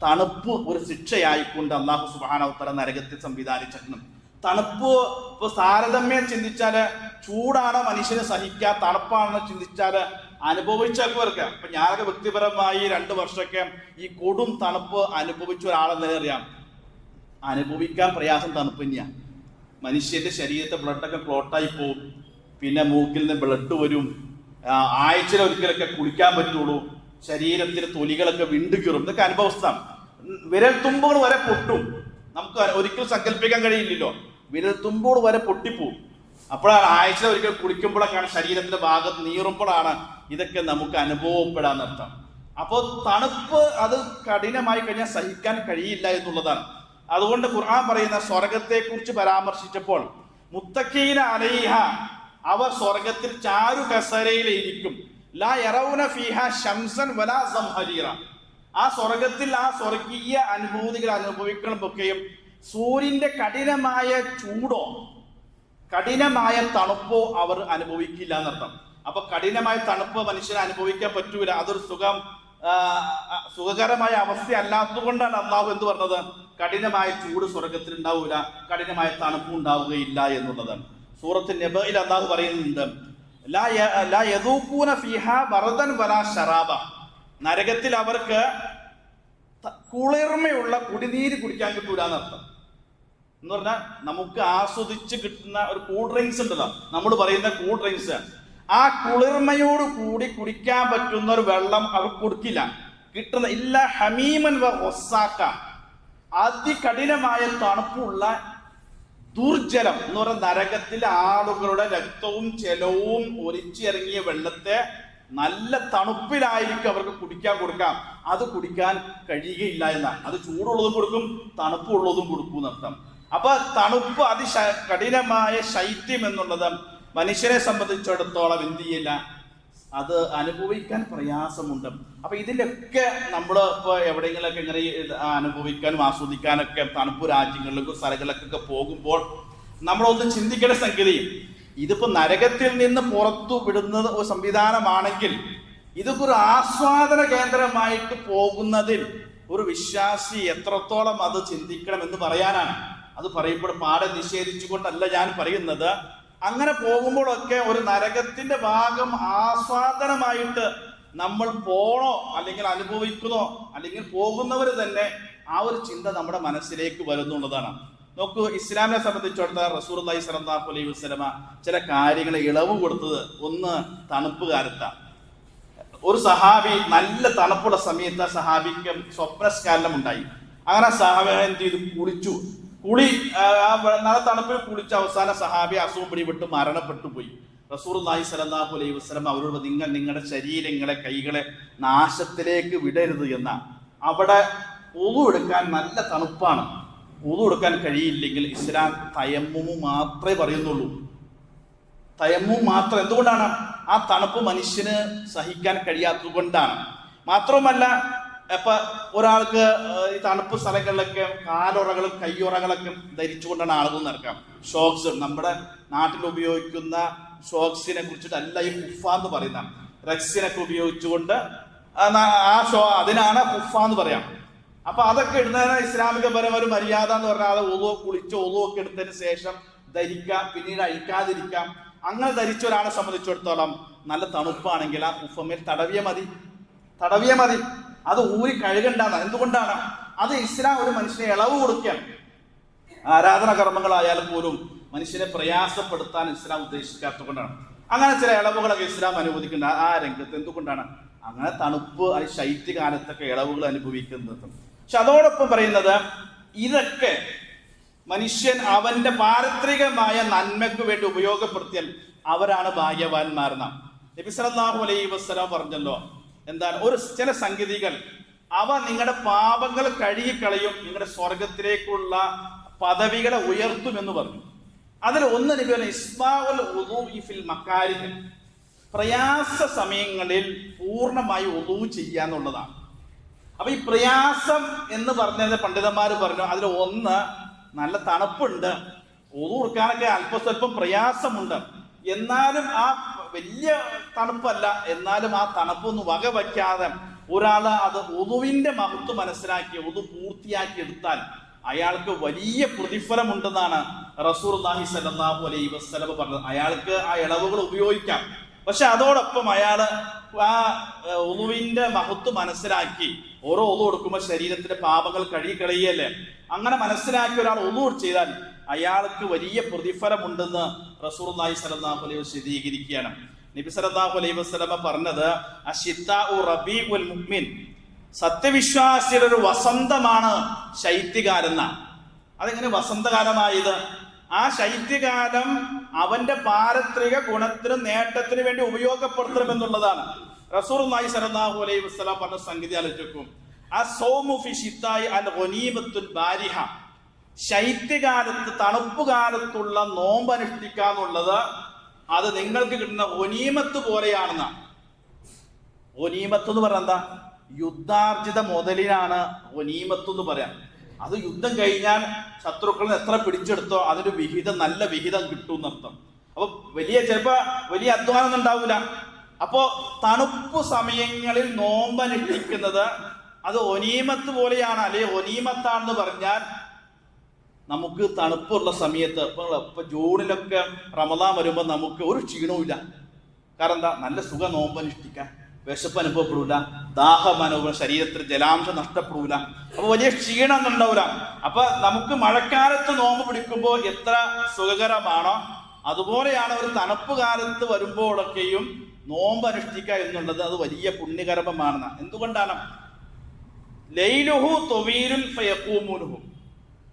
തണുപ്പ് ഒരു ശിക്ഷയായിക്കൊണ്ട് അല്ലാഹു സുബ്ഹാനഹു വ തആല നരകത്തിൽ സംവിധാനിച്ചിട്ടുണ്ട്. തണുപ്പ് ഇപ്പൊ താരതമ്യം ചിന്തിച്ചാല് ചൂടാണോ മനുഷ്യന് സഹിക്കുക, തണുപ്പാണോ ചിന്തിച്ചാല് അനുഭവിച്ചവർക്ക്. ഇപ്പൊ ഞാനൊക്കെ വ്യക്തിപരമായി 2 വർഷമൊക്കെ ഈ കൊടും തണുപ്പ് അനുഭവിച്ച ഒരാളെന്നെ അറിയാം. അനുഭവിക്കാൻ പ്രയാസം തണുപ്പ് തന്നെയാണ്. മനുഷ്യന്റെ ശരീരത്തെ ബ്ലഡൊക്കെ ക്ലോട്ടായി പോവും, പിന്നെ മൂക്കിൽ നിന്ന് ബ്ലഡ് വരും, ആഴ്ചയിൽ ഒരിക്കലൊക്കെ കുളിക്കാൻ പറ്റുള്ളൂ, ശരീരത്തിലെ തൊലികളൊക്കെ വിണ്ടു കീറും. ഇതൊക്കെ അനുഭവസ്ഥ. വിരൽ തുമ്പുകൾ വരെ പൊട്ടും. നമുക്ക് ഒരിക്കലും സങ്കല്പിക്കാൻ കഴിയില്ലല്ലോ. വിരൽ തുമ്പുകൾ വരെ പൊട്ടിപ്പോവും. അപ്പോഴാണ് ആഴ്ചയിൽ ഒരിക്കൽ കുളിക്കുമ്പോഴൊക്കെയാണ് ശരീരത്തിന്റെ ഭാഗത്ത് നീറുമ്പോഴാണ് ഇതൊക്കെ നമുക്ക് അനുഭവപ്പെടാന്നർത്ഥം. അപ്പോൾ തണുപ്പ് അത് കഠിനമായി കഴിഞ്ഞാൽ സഹിക്കാൻ കഴിയില്ല എന്നുള്ളതാണ്. അതുകൊണ്ട് ഖുർആൻ പറയുന്ന സ്വർഗത്തെ കുറിച്ച് പരാമർശിച്ചപ്പോൾ മുത്തഖീന അലൈഹ, അവർ സ്വർഗത്തിൽ ചാരു കസരയിൽ ഇരിക്കും. ലാ യറൗന ഫീഹാ ശംസൻ വലാ സംഹരീറ, ആ സ്വർഗത്തിൽ ആ സ്വർഗീയ അനുഭൂതികൾ അനുഭവിക്കുമ്പോഴൊക്കെയും സൂര്യന്റെ കഠിനമായ ചൂടോ കഠിനമായ തണുപ്പോ അവർ അനുഭവിക്കില്ല എന്നർത്ഥം. അപ്പൊ കഠിനമായ തണുപ്പ് മനുഷ്യന് അനുഭവിക്കാൻ പറ്റൂല, അതൊരു സുഖകരമായ അവസ്ഥ അല്ലാത്തത് കൊണ്ടാണ് അള്ളാഹു എന്ത് പറഞ്ഞത്, കഠിനമായ ചൂട് സ്വർഗത്തിൽ ഉണ്ടാവൂല, കഠിനമായ തണുപ്പ് ഉണ്ടാവുകയില്ല എന്നുള്ളതാണ്. സൂറത്ത് നബയിൽ അള്ളാഹു പറയുന്നുണ്ട്, ലാ യദൂഖൂന ഫീഹാ ബർദൻ വലാ ശറാബ, നരകത്തിൽ അവർക്ക് കുളിർമയുള്ള കുടിനീര് കുടിക്കാൻ കിട്ടൂല എന്നർത്ഥം. എന്ന് പറഞ്ഞാൽ നമുക്ക് ആസ്വദിച്ച് കിട്ടുന്ന ഒരു കൂൾ ഡ്രിങ്ക്സ് ഉണ്ടല്ലോ, നമ്മൾ പറയുന്ന കൂൾ ഡ്രിങ്ക്സ്, ആ കുളിർമയോട് കൂടി കുടിക്കാൻ പറ്റുന്ന ഒരു വെള്ളം അവർ കൊടുക്കില്ല. കിട്ടുന്ന ഇല്ല ഹമീമൻ വ ഒസാക്ക, അതികഠിനമായ തണുപ്പുള്ള ദുർജലം എന്ന് പറഞ്ഞ നരകത്തിലെ ആളുകളുടെ രക്തവും ജലവും ഒലിച്ചിറങ്ങിയ വെള്ളത്തെ നല്ല തണുപ്പിലായിരിക്കും അവർക്ക് കുടിക്കാൻ കൊടുക്കാം. അത് കുടിക്കാൻ കഴിയുകയില്ല എന്നാണ്. അത് ചൂടുള്ളതും കൊടുക്കും, തണുപ്പുള്ളതും കൊടുക്കും എന്നർത്ഥം. അപ്പൊ തണുപ്പ് കഠിനമായ ശൈത്യം എന്നുള്ളത് മനുഷ്യനെ സംബന്ധിച്ചിടത്തോളം എന്ത് ചെയ്യില്ല, അത് അനുഭവിക്കാൻ പ്രയാസമുണ്ട്. അപ്പൊ ഇതിലൊക്കെ നമ്മൾ ഇപ്പൊ എവിടെയെങ്കിലൊക്കെ ഇങ്ങനെ അനുഭവിക്കാനും ആസ്വദിക്കാനൊക്കെ തണുപ്പ് രാജ്യങ്ങളിലേക്കും സ്ഥലങ്ങളിലേക്കൊക്കെ പോകുമ്പോൾ നമ്മളൊന്ന് ചിന്തിക്കേണ്ട സംഗതി, ഇതിപ്പോ നരകത്തിൽ നിന്ന് പുറത്തു വിടുന്ന ഒരു സംവിധാനമാണെങ്കിൽ ഇതൊക്കെ ഒരു ആസ്വാദന കേന്ദ്രമായിട്ട് പോകുന്നതിൽ ഒരു വിശ്വാസി എത്രത്തോളം അത് ചിന്തിക്കണം എന്ന് പറയാനാണ്. അത് പറയുമ്പോൾ പാടെ നിഷേധിച്ചുകൊണ്ടല്ല ഞാൻ പറയുന്നത്. അങ്ങനെ പോകുമ്പോഴൊക്കെ ഒരു നരകത്തിന്റെ ഭാഗം ആസ്വാദനമായിട്ട് നമ്മൾ പോണോ അല്ലെങ്കിൽ അനുഭവിക്കുന്നോ അല്ലെങ്കിൽ പോകുന്നവർ തന്നെ ആ ഒരു ചിന്ത നമ്മുടെ മനസ്സിലേക്ക് വരുന്നുള്ളതാണ്. നോക്കൂ, ഇസ്ലാമിനെ സംബന്ധിച്ചിടത്തോളം റസൂലുള്ളാഹി സ്വല്ലല്ലാഹു അലൈഹി വസല്ലമ ചില കാര്യങ്ങൾ ഇളവ് കൊടുത്തത്, ഒന്ന് തണുപ്പ് കാലത്താണ്. ഒരു സഹാബി നല്ല തണുപ്പുള്ള സമയത്ത് ആ സഹാബിക്ക് സ്വപ്നസ്കാലം ഉണ്ടായി. അങ്ങനെ സഹാബി എന്ത് ചെയ്തു, കുളിച്ചു. നല്ല തണുപ്പിൽ കുളിച്ച അവസാന സഹാബി അസുഖം പിടിപെട്ട് മരണപ്പെട്ടു പോയി. റസൂലുള്ളാഹി സ്വല്ലല്ലാഹു അലൈഹി വസല്ലം അവരോട് നിങ്ങൾ നിങ്ങളുടെ ശരീരങ്ങളെ കൈകളെ നാശത്തിലേക്ക് വിടരുത് എന്ന. അവിടെ ഉളു എടുക്കാൻ നല്ല തണുപ്പാണ്, ഉളു എടുക്കാൻ കഴിയില്ലെങ്കിൽ ഇസ്ലാം തയമ്മുമു മാത്രമേ പറയുന്നുള്ളൂ. തയമ്മും മാത്രം. എന്തുകൊണ്ടാണ്? ആ തണുപ്പ് മനുഷ്യന് സഹിക്കാൻ കഴിയാത്തത് കൊണ്ടാണ്. മാത്രമല്ല, ഇപ്പൊ ഒരാൾക്ക് ഈ തണുപ്പ് സ്ഥലങ്ങളിലൊക്കെ കാലുറകളും കയ്യുറകളൊക്കെ ധരിച്ചുകൊണ്ടാണ് ആളുകൾ നടക്കാം. ഷോക്സ്, നമ്മുടെ നാട്ടിൽ ഉപയോഗിക്കുന്ന ഷോക്സിനെ കുറിച്ചിട്ടല്ല ഈ ഹുഫ എന്ന് പറയുന്ന, റക്സിനൊക്കെ ഉപയോഗിച്ചുകൊണ്ട് അതിനാണ് ഹുഫ എന്ന് പറയാം. അപ്പൊ അതൊക്കെ ഇടുന്നതിന് ഇസ്ലാമികപരമായ ഒരു മര്യാദ എന്ന് പറഞ്ഞാൽ അത് കുളിച്ച് ഒളുവൊക്കെ എടുത്തതിന് ശേഷം ധരിക്കാം, പിന്നീട് അഴിക്കാതിരിക്കാം. അങ്ങനെ ധരിച്ച ഒരാളെ സംബന്ധിച്ചിടത്തോളം നല്ല തണുപ്പാണെങ്കിൽ ആ ഹുഫമേൽ തടവിയ മതി, അത് ഊരി കഴുകണ്ടാണ്. എന്തുകൊണ്ടാണ്? അത് ഇസ്ലാം ഒരു മനുഷ്യനെ ഇളവ് കൊടുക്കുകയാണ്. ആരാധന കർമ്മങ്ങളായാലും പോലും മനുഷ്യനെ പ്രയാസപ്പെടുത്താൻ ഇസ്ലാം ഉദ്ദേശിക്കാത്തത് കൊണ്ടാണ് അങ്ങനെ ചില ഇളവുകളൊക്കെ ഇസ്ലാം അനുവദിക്കുന്നത്. ആ രംഗത്ത് എന്തുകൊണ്ടാണ് അങ്ങനെ തണുപ്പ് ശൈത്യകാലത്തൊക്കെ ഇളവുകൾ അനുഭവിക്കുന്നത്? പക്ഷെ അതോടൊപ്പം പറയുന്നത് ഇതൊക്കെ മനുഷ്യൻ അവന്റെ പാരത്രികമായ നന്മയ്ക്ക് വേണ്ടി ഉപയോഗപ്പെടുത്തിയാൽ അവരാണ് ഭാഗ്യവാന്മാർ. നബി സല്ലല്ലാഹു അലൈഹി വസല്ലം പറഞ്ഞല്ലോ, എന്താണ്, ഒരു ചില സംഗതികൾ അവ നിങ്ങളുടെ പാപങ്ങൾ കഴുകിക്കളയും, നിങ്ങളുടെ സ്വർഗത്തിലേക്കുള്ള പദവികളെ ഉയർത്തുമെന്ന് പറഞ്ഞു. അതിൽ ഒന്ന് നബി പറഞ്ഞു, ഇസ്ബാഉൽ വുദൂഇ ഫിൽ മക്കാരിഹ്, പ്രയാസ സമയങ്ങളിൽ പൂർണ്ണമായി വുദൂ ചെയ്യാന്നുള്ളതാണ്. അപ്പൊ ഈ പ്രയാസം എന്ന് പറഞ്ഞത് പണ്ഡിതന്മാർ പറഞ്ഞു, അതിൽ ഒന്ന്, നല്ല തണുപ്പുണ്ട്, വുദൂ എടുക്കാനൊക്കെ അല്പസ്വല്പം പ്രയാസമുണ്ട്, എന്നാലും ആ വലിയ തണുപ്പല്ല, എന്നാലും ആ തണുപ്പൊന്നും വകവയ്ക്കാതെ ഒരാൾ അത് വുദൂവിന്റെ മഹത്വം മനസ്സിലാക്കി വുദൂ പൂർത്തിയാക്കി എടുത്താൽ അയാൾക്ക് വലിയ പ്രതിഫലമുണ്ടെന്നാണ് റസൂലുള്ളാഹി സ്വല്ലല്ലാഹു അലൈഹി വസല്ലം പറഞ്ഞത്. അയാൾക്ക് ആ ഇളവുകൾ ഉപയോഗിക്കാം, പക്ഷെ അതോടൊപ്പം അയാള് ആ വുദൂവിന്റെ മഹത്വം മനസ്സിലാക്കി ഓരോ വുദൂ എടുക്കുമ്പോൾ ശരീരത്തിന്റെ പാപങ്ങൾ കഴുകിക്കളയല്ലേ, അങ്ങനെ മനസ്സിലാക്കി ഒരാൾ വുദൂ ചെയ്താൽ അയാൾക്ക് വലിയ പ്രതിഫലമുണ്ടെന്ന് റസൂലുള്ളാഹി സ്വല്ലല്ലാഹു അലൈഹി വസല്ലം വിശദീകരിക്കുകയാണ്. നബി സല്ലല്ലാഹു അലൈഹി വസല്ലം പറഞ്ഞത്, അശ്ശിത്താഉ റബീഉൽ മുഅ്മിൻ, സത്യവിശ്വാസിയുടെ ഒരു വസന്തമാണ് ശൈത്യകാലം എന്നാണ്. അതെങ്ങനെ വസന്തകാലമായത്? ആ ശൈത്യകാലം അവന്റെ പാരത്രിക ഗുണത്തിനും നേട്ടത്തിനു വേണ്ടി ഉപയോഗപ്പെടുത്തണമെന്നുള്ളതാണ്. റസൂലുള്ളാഹി സ്വല്ലല്ലാഹു അലൈഹി വസല്ലം പറഞ്ഞ സംഗതി ആലോചിക്കും, അസ്സൗമു ഫി ശിത്താഇ അൽ ഗനീമത്തുൽ ബാരിഹ, ശൈത്യകാലത്ത് തണുപ്പ് കാലത്തുള്ള നോമ്പ് അനുഷ്ഠിക്കാന്നുള്ളത് അത് നിങ്ങൾക്ക് കിട്ടുന്ന ഗനീമത്ത് പോലെയാണെന്നാണ്. ഗനീമത്ത് എന്ന് പറഞ്ഞാൽ എന്താ? യുദ്ധാർജിത മുതലിനാണ് ഗനീമത്ത് എന്ന് പറയാം. അത് യുദ്ധം കഴിഞ്ഞാൽ ശത്രുക്കളിൽ എത്ര പിടിച്ചെടുത്തോ അതിന്റെ വിഹിതം, നല്ല വിഹിതം കിട്ടും എന്നർത്ഥം. അപ്പൊ ചിലപ്പോ വലിയ അധ്വാനം ഒന്നും ഉണ്ടാവില്ല. അപ്പോ തണുപ്പ് സമയങ്ങളിൽ നോമ്പനുഷ്ഠിക്കുന്നത് അത് ഒനീമത്ത് പോലെയാണ്, അല്ലെ ഒനീമത്താണെന്ന് പറഞ്ഞാൽ നമുക്ക് തണുപ്പുള്ള സമയത്ത് ഇപ്പൊ ജൂണിലൊക്കെ റമദാൻ വരുമ്പോൾ നമുക്ക് ഒരു ക്ഷീണവും ഇല്ല. കാരണം എന്താ? നല്ല സുഖ നോമ്പനുഷ്ഠിക്കാൻ, വിശപ്പ് അനുഭവപ്പെടൂല, ദാഹം അനുഭവം, ശരീരത്തിൽ ജലാംശം നഷ്ടപ്പെടൂല, അപ്പൊ വലിയ ക്ഷീണം ഉണ്ടാവില്ല. അപ്പൊ നമുക്ക് മഴക്കാലത്ത് നോമ്പ് പിടിക്കുമ്പോൾ എത്ര സുഖകരമാണോ അതുപോലെയാണ് ഒരു തണുപ്പ് കാലത്ത് വരുമ്പോഴൊക്കെയും നോമ്പ് അനുഷ്ഠിക്കുക എന്നുള്ളത് അത് വലിയ പുണ്യകർമ്മമാണ്. എന്തുകൊണ്ടാണ്? ലൈലുഹു തൊവീലുൻ ഫയഖൂമുനുഹു,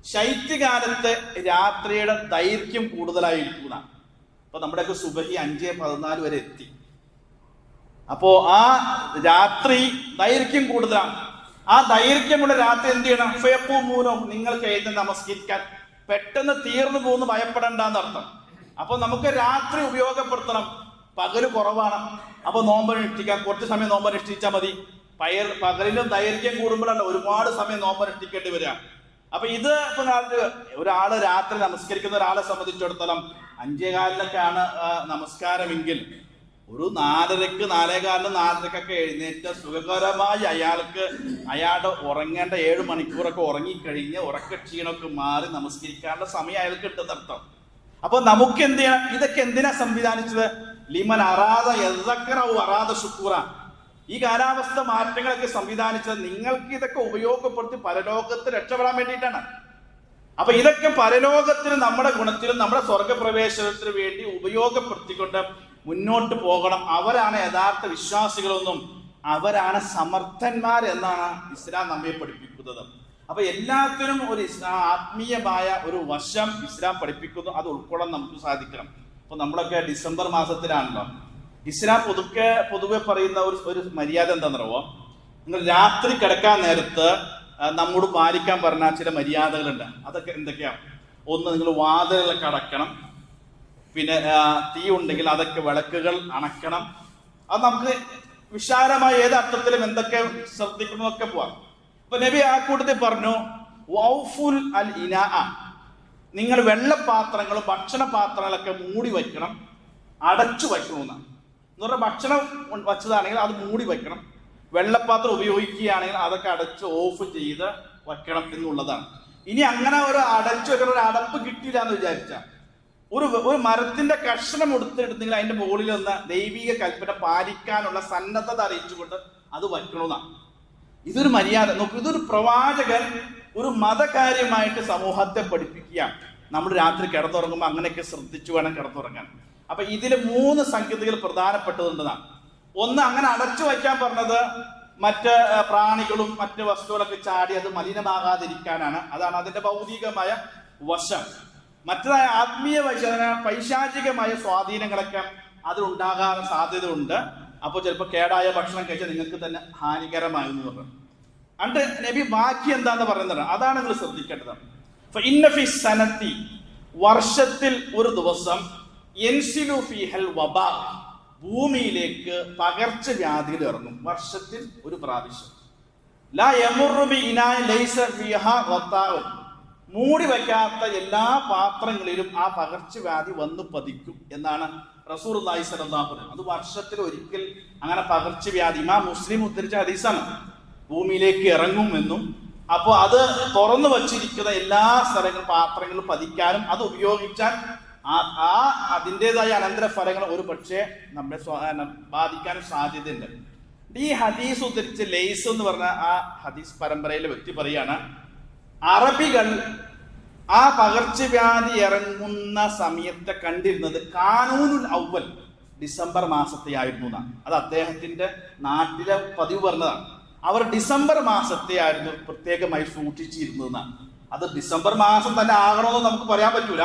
ശൈത്യകാലത്ത് രാത്രിയുടെ ദൈർഘ്യം കൂടുതലായിരിക്കുന്ന. ഇപ്പൊ നമ്മുടെയൊക്കെ സുബഹി 5:14 വരെ എത്തി. അപ്പോ ആ രാത്രി ദൈർഘ്യം കൂടുതലാണ്. ആ ദൈർഘ്യമുള്ള രാത്രി എന്ത് ചെയ്യണം? ഫയഖൂമുനോ, നിങ്ങൾക്ക് എഴുതി നമസ്കരിക്കാൻ പെട്ടെന്ന് തീർന്നു പോകുന്നു ഭയപ്പെടേണ്ടെന്ന് അർത്ഥം. അപ്പൊ നമുക്ക് രാത്രി ഉപയോഗപ്പെടുത്തണം. പകല് കുറവാണ്, അപ്പൊ നോമ്പനുഷ്ഠിക്കാൻ കുറച്ച് സമയം നോമ്പനുഷ്ഠിച്ചാൽ മതി. പകലിലും ദൈർഘ്യം കൂടുമ്പോഴല്ല ഒരുപാട് സമയം നോമ്പനുഷ്ഠിക്കേണ്ടി വരിക. അപ്പൊ ഇത് ഇപ്പൊ ഒരാള് രാത്രി നമസ്കരിക്കുന്ന ഒരാളെ സംബന്ധിച്ചിടത്തോളം 5:15 നമസ്കാരമെങ്കിൽ ഒരു 4:30, 4:15, 4:30 എഴുന്നേറ്റ് സുഖകരമായി അയാളുടെ ഉറങ്ങേണ്ട 7 മണിക്കൂറൊക്കെ ഉറങ്ങിക്കഴിഞ്ഞ് ഉറക്കക്ഷീണമൊക്കെ മാറി നമസ്കരിക്കാനുള്ള സമയം അയാൾക്ക് കിട്ടുന്നർത്ഥം. അപ്പൊ നമുക്ക് എന്ത് ചെയ്യണം? ഇതൊക്കെ എന്തിനാ സംവിധാനിച്ചത്? ലിമൻ അറാദ യദ്ദക്കറു അറാദ ശുക്കൂറ. ഈ കാലാവസ്ഥ മാറ്റങ്ങളൊക്കെ സംവിധാനിച്ചത് നിങ്ങൾക്ക് ഇതൊക്കെ ഉപയോഗപ്പെടുത്തി പരലോകത്ത് രക്ഷപ്പെടാൻ വേണ്ടിയിട്ടാണ്. അപ്പൊ ഇതൊക്കെ പരലോകത്തിന് നമ്മുടെ ഗുണത്തിലും നമ്മുടെ സ്വർഗപ്രവേശനത്തിന് വേണ്ടി ഉപയോഗപ്പെടുത്തിക്കൊണ്ട് മുന്നോട്ട് പോകണം. അവരാണ് യഥാർത്ഥ വിശ്വാസികളൊന്നും, അവരാണ് സമർത്ഥന്മാർ എന്നാണ് ഇസ്ലാം നമ്മെ പഠിപ്പിക്കുന്നത്. അപ്പൊ എല്ലാത്തിനും ഒരു ആത്മീയമായ ഒരു വശം ഇസ്ലാം പഠിപ്പിക്കുന്നു, അത് ഉൾക്കൊള്ളാൻ നമുക്ക് സാധിക്കണം. അപ്പൊ നമ്മളൊക്കെ ഡിസംബർ മാസത്തിലാണല്ലോ. ഇസ്ലാം പൊതുവെ പറയുന്ന ഒരു മര്യാദ എന്താണെന്നറിയോ? നിങ്ങൾ രാത്രി കിടക്കാൻ നേരത്ത് നമ്മോട് പാലിക്കാൻ പറഞ്ഞ ചില മര്യാദകളുണ്ട്. അതൊക്കെ എന്തൊക്കെയാണ്? ഒന്ന്, നിങ്ങൾ വാതിലുകളൊക്കെ അടയ്ക്കണം. പിന്നെ തീ ഉണ്ടെങ്കിൽ അതൊക്കെ വിളക്കുകൾ അണക്കണം. അത് നമുക്ക് വിശാലമായ ഏത് അർത്ഥത്തിലും എന്തൊക്കെ ശ്രദ്ധിക്കണമെന്നൊക്കെ പോവാം. അപ്പൊ നബി ആ കൂട്ടത്തിൽ പറഞ്ഞു, വൗഫുൽ അൽ ഇനാ, നിങ്ങൾ വെള്ളപാത്രങ്ങളും ഭക്ഷണപാത്രങ്ങളൊക്കെ മൂടി വയ്ക്കണം, അടച്ചു വയ്ക്കണമെന്നാണ്. എന്ന് പറഞ്ഞാൽ ഭക്ഷണം വച്ചതാണെങ്കിൽ അത് മൂടി വയ്ക്കണം, വെള്ളപ്പാത്രം ഉപയോഗിക്കുകയാണെങ്കിൽ അതൊക്കെ അടച്ച് ഓഫ് ചെയ്ത് വയ്ക്കണം എന്നുള്ളതാണ്. ഇനി അങ്ങനെ ഒരു അടച്ചു വെക്കുന്ന ഒരു അടപ്പ് കിട്ടിയില്ല എന്ന് വിചാരിച്ചാൽ ഒരു മരത്തിന്റെ കഷ്ണം എടുത്തിട്ടുണ്ടെങ്കിൽ അതിന്റെ മുകളിൽ നിന്ന് ദൈവിക കൽപ്പന പാലിക്കാനുള്ള സന്നദ്ധത അറിയിച്ചുകൊണ്ട് അത് വയ്ക്കണമെന്നാണ്. ഇതൊരു മര്യാദ നോക്കൂ. ഇതൊരു പ്രവാചകൻ ഒരു മതകാര്യമായിട്ട് സമൂഹത്തെ പഠിപ്പിക്കുക. നമ്മൾ രാത്രി കിടന്നുറങ്ങുമ്പോൾ അങ്ങനെയൊക്കെ ശ്രദ്ധിച്ചു വേണം കിടന്നുറങ്ങാൻ. അപ്പൊ ഇതിൽ 3 സംഗതികൾ പ്രധാനപ്പെട്ടതുണ്ടെന്നാണ്. ഒന്ന്, അങ്ങനെ അടച്ചു വയ്ക്കാൻ പറഞ്ഞത് മറ്റ് പ്രാണികളും മറ്റ് വസ്തുക്കളൊക്കെ ചാടി അത് മലിനമാകാതിരിക്കാനാണ്. അതാണ് അതിന്റെ ഭൗതികമായ വശം, മറ്റതായ ആത്മീയ പൈശാചികമായ സ്വാധീനങ്ങളൊക്കെ അതിലുണ്ടാകാൻ സാധ്യത ഉണ്ട്. അപ്പോൾ ചിലപ്പോൾ കേടായ ഭക്ഷണം കഴിച്ചാൽ നിങ്ങൾക്ക് തന്നെ ഹാനികരമായെന്ന് പറഞ്ഞു. അണ്ട് നബി ബാക്കി എന്താന്ന് പറയുന്നത് അതാണ് നിങ്ങൾ ശ്രദ്ധിക്കേണ്ടത്. ഇന്നഫി സനത്തി, വർഷത്തിൽ ഒരു ദിവസം, യൻസിലു ഫീഹൽ വബാ, ഭൂമിയിലേക്ക് പകർച്ചവ്യാധികൾ ഇറങ്ങും. വർഷത്തിൽ ഒരു പ്രാവശ്യം. ലാ യമുറു ബി ഇനാഇൻ ലൈസ ഫീഹാ ഗത്താഉൻ, മൂടി വയ്ക്കാത്ത എല്ലാ പാത്രങ്ങളിലും ആ പകർച്ചവ്യാധി വന്ന് പതിക്കും എന്നാണ് റസൂലുള്ളാഹി സ്വല്ലല്ലാഹു അലൈഹി വസല്ലം. അത് വർഷത്തിൽ ഒരിക്കൽ അങ്ങനെ പകർച്ചവ്യാധി, ഇമാം മുസ്ലിം ഉദ്ധരിച്ച ഹദീസാണ്, ഭൂമിയിലേക്ക് ഇറങ്ങുമെന്നും. അപ്പോൾ അത് തുറന്നു വച്ചിരിക്കുന്ന എല്ലാ സ്ഥലങ്ങളും പാത്രങ്ങളും പതിക്കാനും അത് ഉപയോഗിച്ചാൽ അതിൻ്റെതായ അനന്തരഫലങ്ങൾ ഒരു പക്ഷേ നമ്മെ ബാധിക്കാനും സാധ്യതയുണ്ട്. ഈ ഹദീസ് ഉദ്ധരിച്ച് ലൈസ് എന്ന് പറഞ്ഞ ആ ഹദീസ് പരമ്പരയിലെ വ്യക്തി പറയാണ്, അറബികൾ ആ പകർച്ചവ്യാധി ഇറങ്ങുന്ന സമയത്തെ കണ്ടിരുന്നത് കാനൂനുൽ അവ്വൽ, ഡിസംബർ മാസത്തെ ആയിരുന്നു എന്നാണ്. അത് അദ്ദേഹത്തിന്റെ നാട്ടിലെ പതിവ് പറഞ്ഞതാണ്. അവർ ഡിസംബർ മാസത്തെ ആയിരുന്നു പ്രത്യേകമായി സൂക്ഷിച്ചിരുന്നതെന്നാണ്. അത് ഡിസംബർ മാസം തന്നെ ആകണമെന്ന് നമുക്ക് പറയാൻ പറ്റൂല.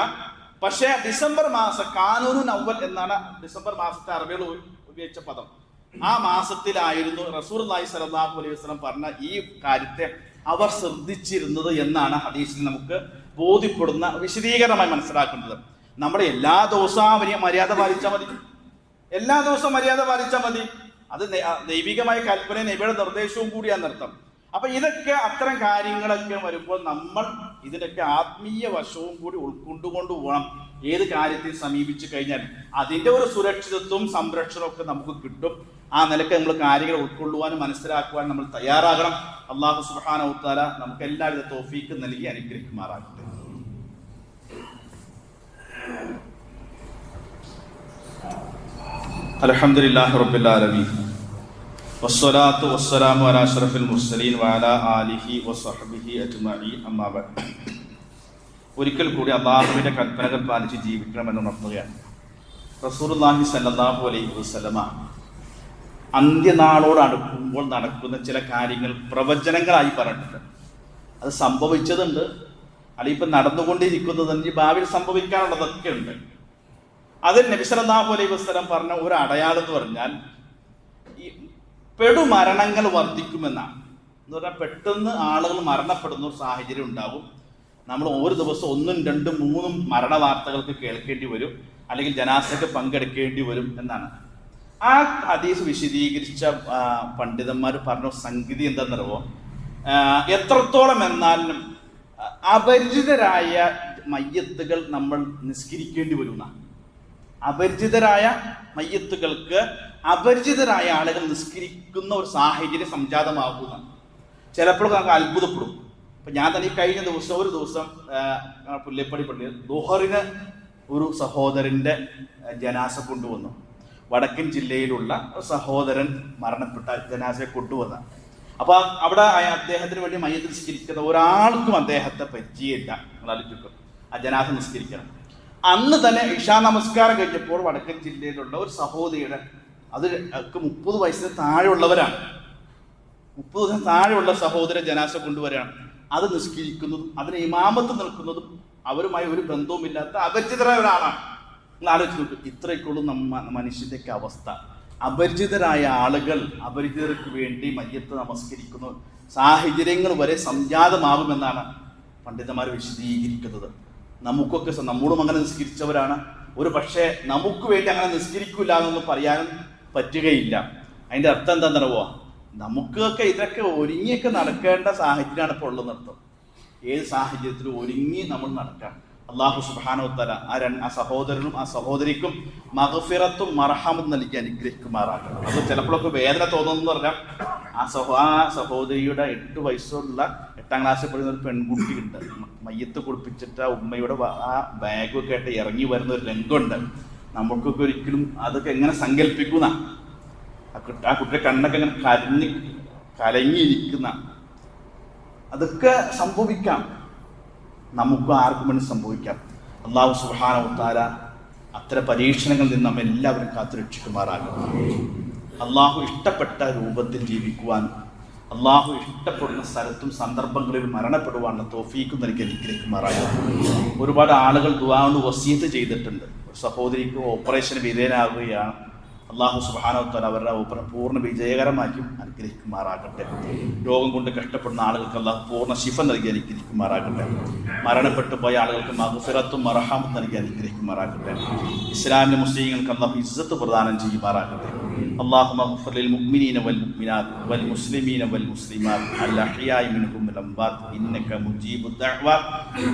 പക്ഷേ ഡിസംബർ മാസം, കാനൂനുൽ അവ്വൽ എന്നാണ് ഡിസംബർ മാസത്തെ അറബികൾ ഉപയോഗിച്ച പദം. ആ മാസത്തിലായിരുന്നു റസൂലുള്ളാഹി സ്വല്ലല്ലാഹു അലൈഹി വസല്ലം പറഞ്ഞ ഈ കാര്യത്തെ അവർ ശ്രദ്ധിച്ചിരുന്നത് എന്നാണ് ഹദീസിൽ നമുക്ക് ബോധ്യപ്പെടുന്ന വിശദീകരണമായി മനസ്സിലാക്കേണ്ടത്. നമ്മൾ എല്ലാ ദിവസവും മര്യാദ പാലിച്ചാൽ മതി, എല്ലാ ദിവസവും മര്യാദ പാലിച്ചാൽ മതി. അത് ദൈവികമായ കൽപ്പന, നബിയുടെ നിർദ്ദേശവും കൂടിയാണെന്നർത്ഥം. അപ്പൊ ഇതൊക്കെ അത്തരം കാര്യങ്ങളൊക്കെ വരുമ്പോൾ നമ്മൾ ഇതിനൊക്കെ ആത്മീയ വശവും കൂടി ഉൾക്കൊണ്ടുകൊണ്ട് പോകണം. ഏത് കാര്യത്തെ സമീപിച്ചു കഴിഞ്ഞാൽ അതിന്റെ ഒരു സുരക്ഷിതത്വവും സംരക്ഷണവും ഒക്കെ നമുക്ക് കിട്ടും. ആ നിലക്ക് നമ്മൾ കാര്യങ്ങൾ ഉൾക്കൊള്ളുവാനും മനസ്സിലാക്കുവാനും നമ്മൾ തയ്യാറാകണം. അല്ലാഹു സുബ്ഹാനഹു വ തആല നമുക്ക് എല്ലാവിധ തൗഫീഖ് നൽകി അനുഗ്രഹിക്കുമാറാകട്ടെ. അൽഹംദുലില്ലാഹി റബ്ബിൽ ആലമീൻ വസ്സലാത്തു വസ്സലാമു അലാ അഷ്റഫിൽ മുർസലീൻ വഅലാ ആലിഹി വസഹ്ബിഹി അജ്മഈൻ. അമ്മാ ബഅദ്. ഒരിക്കൽ കൂടി അല്ലാഹുവിന്റെ കൽപ്പനകൾ പാലിച്ച് ജീവിക്കണമെന്ന് ഉണർത്തുകയാണ്. റസൂലുള്ളാഹി സ്വല്ലല്ലാഹു അലൈഹി വസല്ലമ അന്ത്യനാളോട് അടുക്കുമ്പോൾ നടക്കുന്ന ചില കാര്യങ്ങൾ പ്രവചനങ്ങളായി പറഞ്ഞിട്ടുണ്ട്. അത് സംഭവിച്ചതുണ്ട്, അല്ലെങ്കിൽ ഇപ്പം നടന്നുകൊണ്ടിരിക്കുന്നതുണ്ട്, ഭാവിയിൽ സംഭവിക്കാനുള്ളതൊക്കെ ഉണ്ട്. അതിൽ നബി സല്ലല്ലാഹു അലൈഹി വസല്ലം പറഞ്ഞ ഒരു അടയാളം എന്ന് പറഞ്ഞാൽ ഈ പെടുമരണങ്ങൾ വർദ്ധിക്കുമെന്നാണ്. എന്ന് പറഞ്ഞാൽ പെട്ടെന്ന് ആളുകൾ മരണപ്പെടുന്ന ഒരു സാഹചര്യം ഉണ്ടാകും. നമ്മൾ ഒരു ദിവസം 1, 2, 3 മരണ വാർത്തകൾക്ക് കേൾക്കേണ്ടി വരും, അല്ലെങ്കിൽ ജനാസയ്ക്ക് പങ്കെടുക്കേണ്ടി വരും എന്നാണ്. ആ ഹദീസ് വിശദീകരിച്ച പണ്ഡിതന്മാർ പറഞ്ഞ സംഗതി എന്താണെന്നറിയോ? എത്രത്തോളം എന്നാലും അപരിചിതരായ മയ്യത്തുകൾ നമ്മൾ നിസ്കരിക്കേണ്ടി വരുന്ന, അപരിചിതരായ മയ്യത്തുകൾക്ക് അപരിചിതരായ ആളുകൾ നിസ്കരിക്കുന്ന ഒരു സാഹചര്യം സംജാതമാകുന്ന ചിലപ്പോൾ നമുക്ക് അത്ഭുതപ്പെടും. ഇപ്പം ഞാൻ തന്നെ കഴിഞ്ഞ ദിവസം ഒരു ദിവസം പുല്ലേപ്പടി പള്ളിയിൽ ദുഹറിന് ഒരു സഹോദരൻ്റെ ജനാസ കൊണ്ടുവന്നു. വടക്കൻ ജില്ലയിലുള്ള സഹോദരൻ മരണപ്പെട്ട ജനാസയെ കൊണ്ടുവന്ന. അപ്പോൾ അവിടെ അദ്ദേഹത്തിന് വേണ്ടി മയ്യത്ത് നിസ്കരിക്കുന്ന ഒരാൾക്കും അദ്ദേഹത്തെ പരിചയമില്ല. നിങ്ങളാലോചിക്കും, ആ ജനാസ നിസ്കരിക്കണം. അന്ന് തന്നെ ഇഷാ നമസ്കാരം കഴിഞ്ഞപ്പോൾ വടക്കൻ ജില്ലയിലുള്ള ഒരു സഹോദരിയുടെ, അത് 30 വയസ്സിന് താഴെയുള്ളവരാണ്, 30 വയസ്സിന് താഴെയുള്ള സഹോദര ജനാസ കൊണ്ടുവരികയാണ്. അത് നിസ്കരിക്കുന്നതും അതിന് ഇമാമത്ത് നിൽക്കുന്നതും അവരുമായി ഒരു ബന്ധവുമില്ലാത്ത അപരിചിതരായ ഒരാളാണ്. നിങ്ങൾ ആലോചിച്ച് നോക്കും, ഇത്രയ്ക്കുള്ളൂ മനുഷ്യൻ്റെയൊക്കെ അവസ്ഥ. അപരിചിതരായ ആളുകൾ അപരിചിതർക്ക് വേണ്ടി മയ്യത്ത് നമസ്കരിക്കുന്ന സാഹചര്യങ്ങൾ വരെ സംജാതമാകുമെന്നാണ് പണ്ഡിതന്മാർ വിശദീകരിക്കുന്നത്. നമുക്കൊക്കെ നമ്മളും അങ്ങനെ നിസ്കരിച്ചവരാണ്. ഒരു പക്ഷേ നമുക്ക് വേണ്ടി അങ്ങനെ നിസ്കരിക്കില്ല എന്നൊന്നും പറയാനും പറ്റുകയില്ല. അതിൻ്റെ അർത്ഥം എന്താണെന്നറിയോ? നമുക്കൊക്കെ ഇതൊക്കെ ഒരുങ്ങിയൊക്കെ നടക്കേണ്ട സാഹചര്യമാണ് ഇപ്പോൾ ഉള്ളത് അർത്ഥം. ഏത് സാഹചര്യത്തിലും ഒരുങ്ങി നമ്മൾ നടക്കാം. അല്ലാഹു സുബ്ഹാനഹു വ തആല ആ സഹോദരനും ആ സഹോദരിക്കും മഗ്ഫിറത്തും മർഹമത്തും നൽകി അനുഗ്രഹിക്കുമാറാകണം. അത് ചിലപ്പോഴൊക്കെ വേദന തോന്നുന്നു പറഞ്ഞാൽ ആ സഹോദരിയുടെ 8 വയസ്സുള്ള 8ാം ക്ലാസ്സിൽ പഠിക്കുന്ന ഒരു പെൺകുട്ടി ഉണ്ട്. മയ്യത്ത് കുളിപ്പിച്ചിട്ട് ആ ഉമ്മയുടെ ആ ബാഗൊക്കെ ആയിട്ട് ഇറങ്ങി വരുന്ന ഒരു രംഗമുണ്ട്. നമുക്കൊക്കെ ഒരിക്കലും അതൊക്കെ എങ്ങനെ സങ്കല്പിക്കുന്ന, ആ കുട്ടിയുടെ കണ്ണൊക്കെ ഇങ്ങനെ കലങ്ങിയിരിക്കുന്ന, അതൊക്കെ സംഭവിക്കാം. നമുക്ക് ആർക്കും വേണ്ടി സംഭവിക്കാം. അല്ലാഹു സുബ്ഹാനഹു വ തആല അത്തരം പരീക്ഷണങ്ങളിൽ നിന്ന് നമ്മെ എല്ലാവരും കാത്തുരക്ഷിക്കുമാറാകും. അള്ളാഹു ഇഷ്ടപ്പെട്ട രൂപത്തിൽ ജീവിക്കുവാൻ, അള്ളാഹു ഇഷ്ടപ്പെടുന്ന സ്ഥലത്തും സന്ദർഭങ്ങളിലും മരണപ്പെടുവാനുള്ള തൗഫീഖ് നൽകി അനുഗ്രഹിക്കുമാറാകട്ടെ. ഒരുപാട് ആളുകൾ ദുആ കൊണ്ട് വസിയത്ത് ചെയ്തിട്ടുണ്ട്. സഹോദരിക്ക് ഓപ്പറേഷൻ വിധേയനാകുകയാണ്. അള്ളാഹു സുബ്ഹാനഹു വ തആല അവരുടെ ഓപ്പറേഷൻ പൂർണ്ണ വിജയകരമാക്കി അനുഗ്രഹിക്കുമാറാകട്ടെ. രോഗം കൊണ്ട് കഷ്ടപ്പെടുന്ന ആളുകൾക്ക് അള്ളാഹു പൂർണ്ണ ശിഫ നൽകി അനുഗ്രഹിക്കുമാറാകട്ടെ. മരണപ്പെട്ടു പോയ ആളുകൾക്ക് മഗ്ഫിറത്തും മർഹമത്തും നൽകി അനുഗ്രഹിക്കുമാറാകട്ടെ. ഇസ്ലാമിലെ മുസ്ലിങ്ങൾക്ക് അള്ളാഹു ഇസ്സത്ത് പ്രദാനം ചെയ്യുമാറാകട്ടെ. اللهم اغفر للمؤمنين والمؤمنات والمسلمين والمسلمات الأحياء منهم والأموات إنك مجيب الدعوات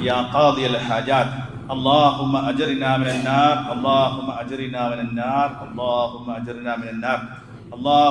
يا قاضي الحاجات. اللهم أجرنا من النار، اللهم أجرنا من النار، اللهم أجرنا من النار. الله